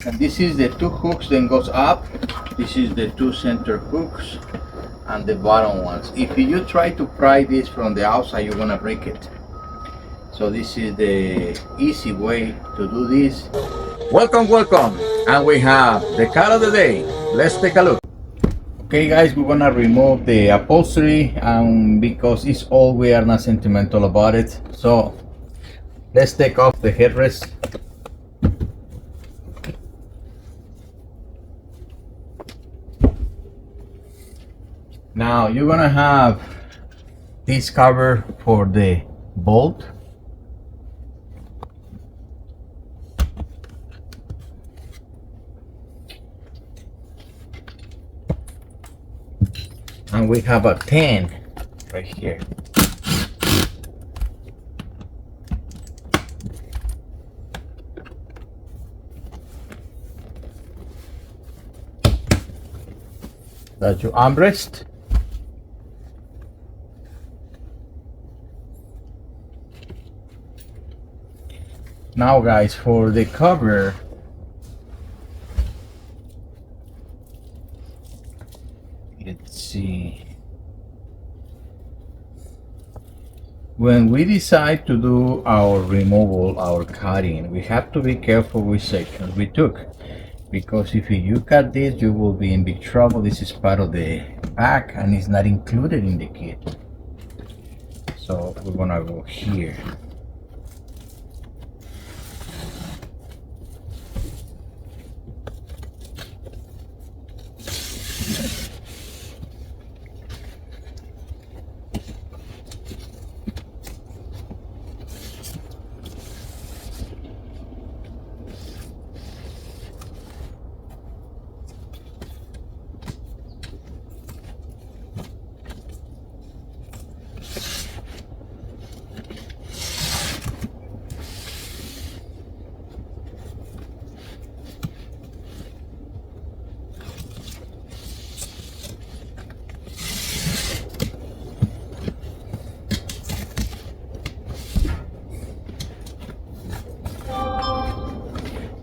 And this is the two hooks then goes up. This is the two center hooks and the bottom ones. If you try to pry this from the outside, you're gonna break it. So this is the easy way to do this. Welcome, and we have the car of the day. Let's take a look. Okay guys, we're gonna remove the upholstery because it's old, we are not sentimental about it. So let's take off the headrest. Now you're gonna have this cover for the bolt. And we have a 10 right here. That's your armrest. Now guys, for the cover, let's see. When we decide to do our removal, our cutting, we have to be careful which sections we took, because if you cut this, you will be in big trouble. This is part of the pack and it's not included in the kit. So we're gonna go here.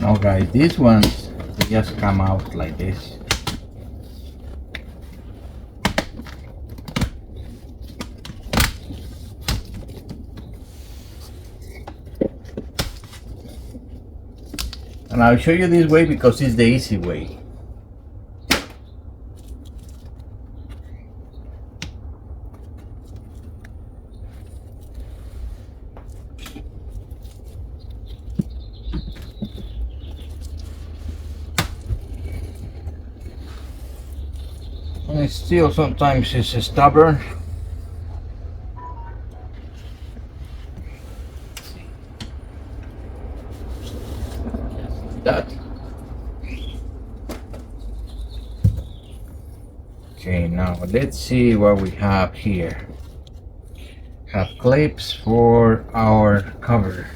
Now guys, these ones they just come out like this. And I'll show you this way because it's the easy way. And it still sometimes it's stubborn. That. Okay, now let's see what we have here. Have clips for our cover.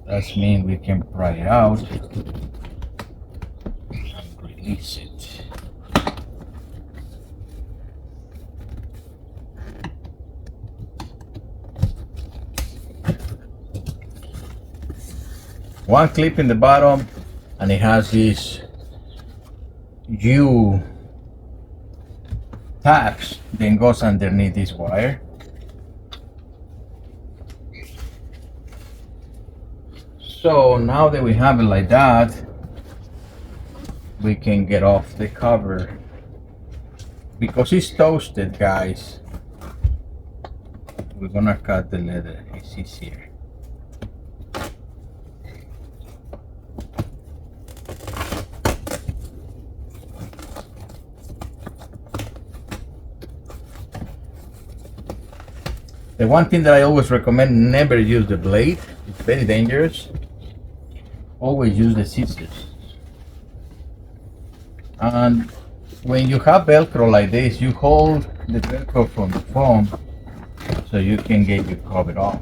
That means we can pry it out and release it. One clip in the bottom, and it has these U tabs, then goes underneath this wire. So now that we have it like that, we can get off the cover. Because it's toasted, guys, we're gonna cut the leather. It's easier. The one thing that I always recommend, never use the blade. It's very dangerous. Always use the scissors. And when you have Velcro like this, you hold the Velcro from the foam so you can get your cover off.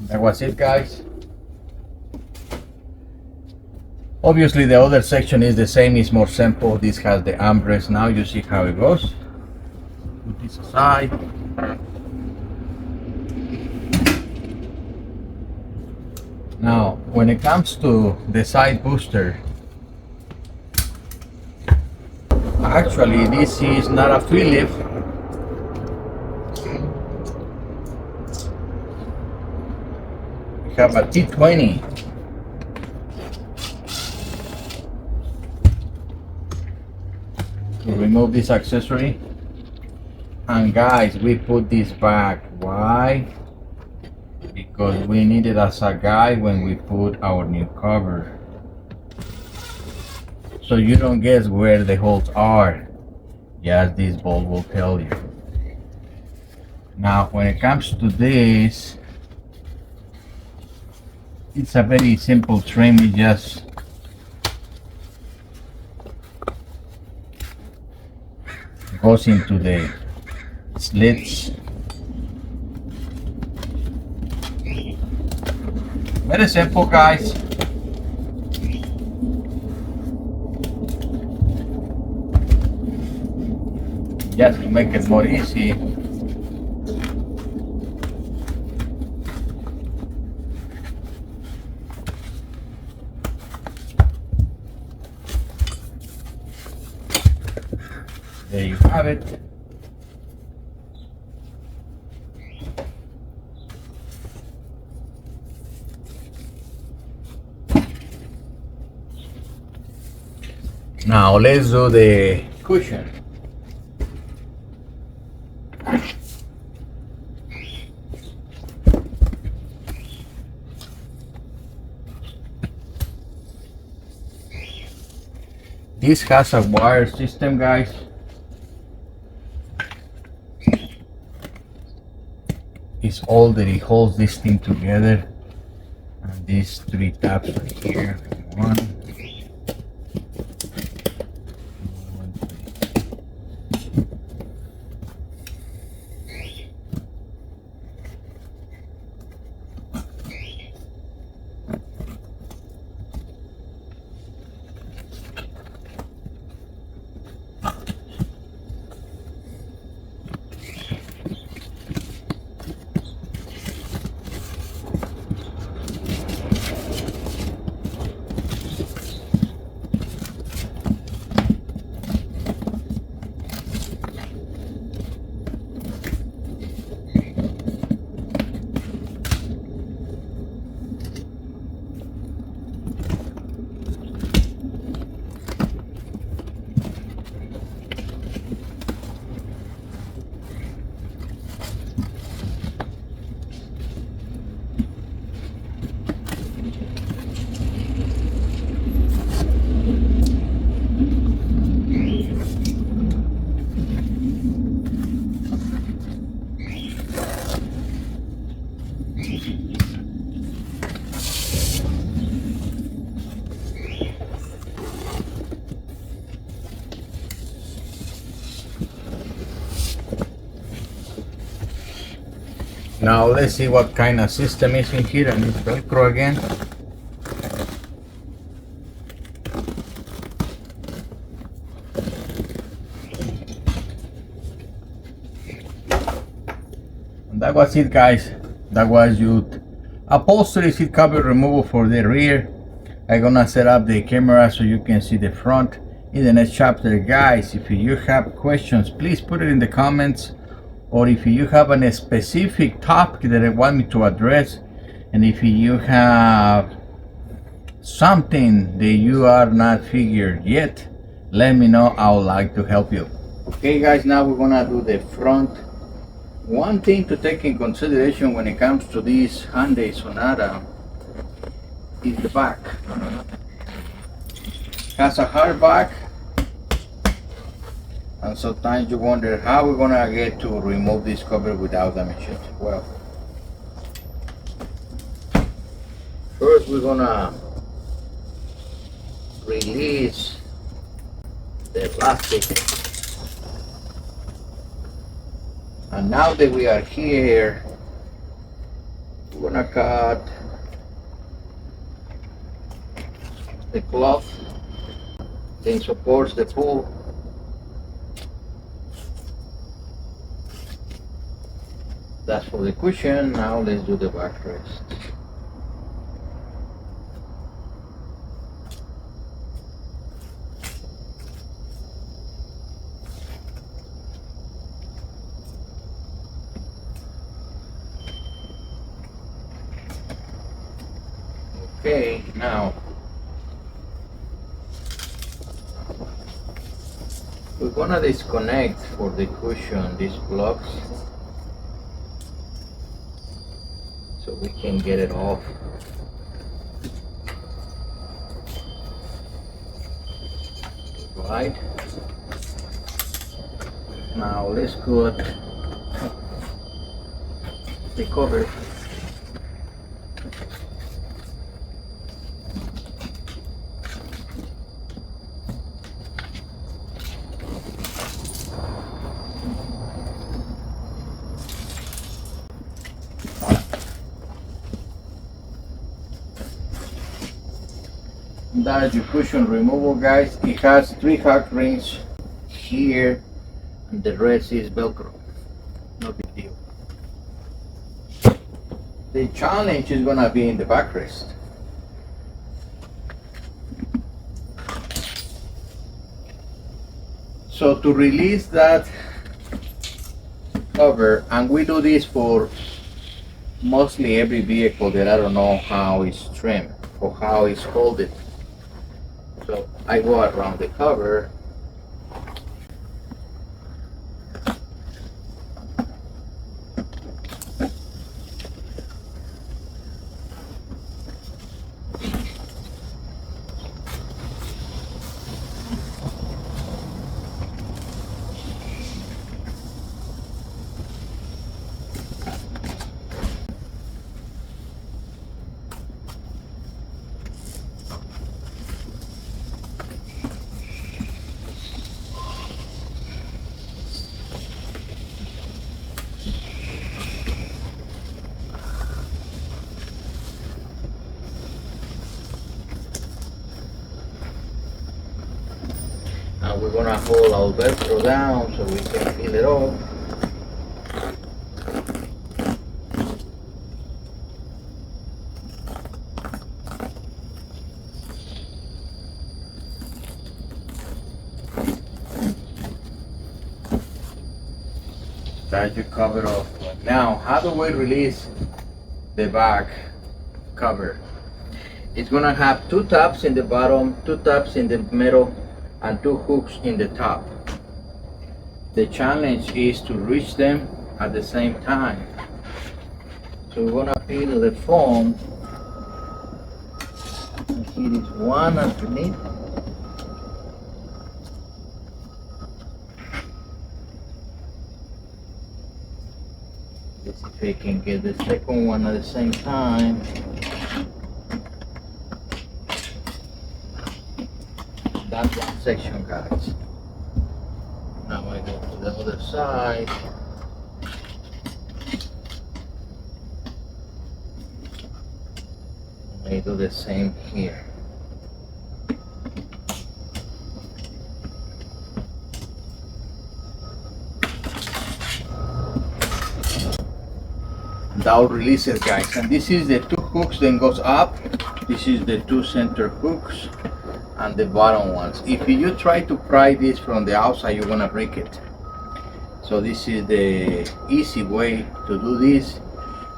That was it, guys. Obviously the other section is the same, it's more simple. This has the armrest. Now you see how it goes. Put this aside. Now when it comes to the side booster, actually this is not a Philip. We have a T20. To remove this accessory, and guys, we put this back. Why? Because we need it as a guide when we put our new cover, so you don't guess where the holes are. Yes, this bolt will tell you. Now when it comes to this, it's a very simple trim. It just goes into the slits. Very simple, guys. Just to make it more easy. There you have it. Now let's do the cushion. This has a wire system, guys. It's all that it holds this thing together, and these three tabs right here. One, now let's see what kind of system is in here, and it's Velcro again. And that was it, guys. That was your upholstery seat cover removal for the rear. I'm gonna set up the camera so you can see the front in the next chapter. Guys, if you have questions, please put it in the comments, or if you have a specific topic that you want me to address, and if you have something that you are not figured yet, let me know. I would like to help you. Okay guys, now we're gonna do the front. One thing to take in consideration when it comes to this Hyundai Sonata is the back. Has a hard back, and sometimes you wonder how we're gonna get to remove this cover without damaging it. Well, first we're gonna release the plastic, and now that we are here, we're gonna cut the cloth, then supports the pool. That's for the cushion. Now let's do the backrest. Okay, now we're gonna disconnect for the cushion these plugs so we can get it off. Right. Now let's put the cover. That is your cushion removal, guys. It has 3 hot rings here and the rest is Velcro. No big deal. The challenge is gonna be in the backrest. So to release that cover, and we do this for mostly every vehicle that I don't know how it's trimmed or how it's folded. So I go around the cover. And we're gonna hold our Velcro down so we can peel it off. That's your cover off. Now, how do we release the back cover? It's gonna have 2 tabs in the bottom, 2 tabs in the middle, and 2 hooks in the top. The challenge is to reach them at the same time. So we're gonna peel the foam. And here is one underneath. Let's see if I can get the second one at the same time. That's one section, guys. Now I go to the other side. I do the same here. That will release it, guys. And this is the 2 hooks then goes up. This is the 2 center hooks and the bottom ones. If you try to pry this from the outside, you're gonna break it. So this is the easy way to do this,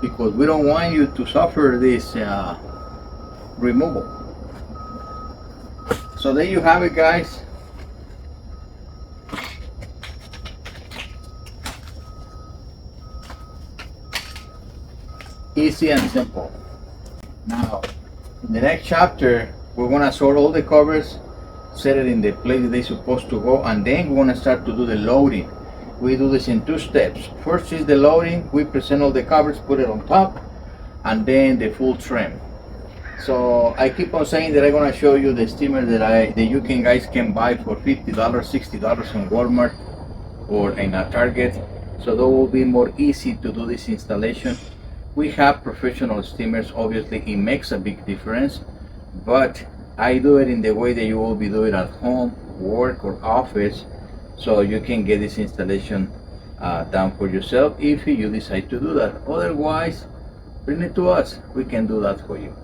because we don't want you to suffer this removal. So there you have it, guys. Easy and simple. Now in the next chapter, we're gonna sort all the covers, set it in the place they're supposed to go, and then we're gonna start to do the loading. We do this in 2 steps. First is the loading. We present all the covers, put it on top, and then the full trim. So I keep on saying that I'm gonna show you the steamer that you guys can buy for $50, $60 in Walmart or in a Target. So that will be more easy to do this installation. We have professional steamers. Obviously, it makes a big difference. But I do it in the way that you will be doing at home, work, or office, so you can get this installation done for yourself if you decide to do that. Otherwise, bring it to us. We can do that for you.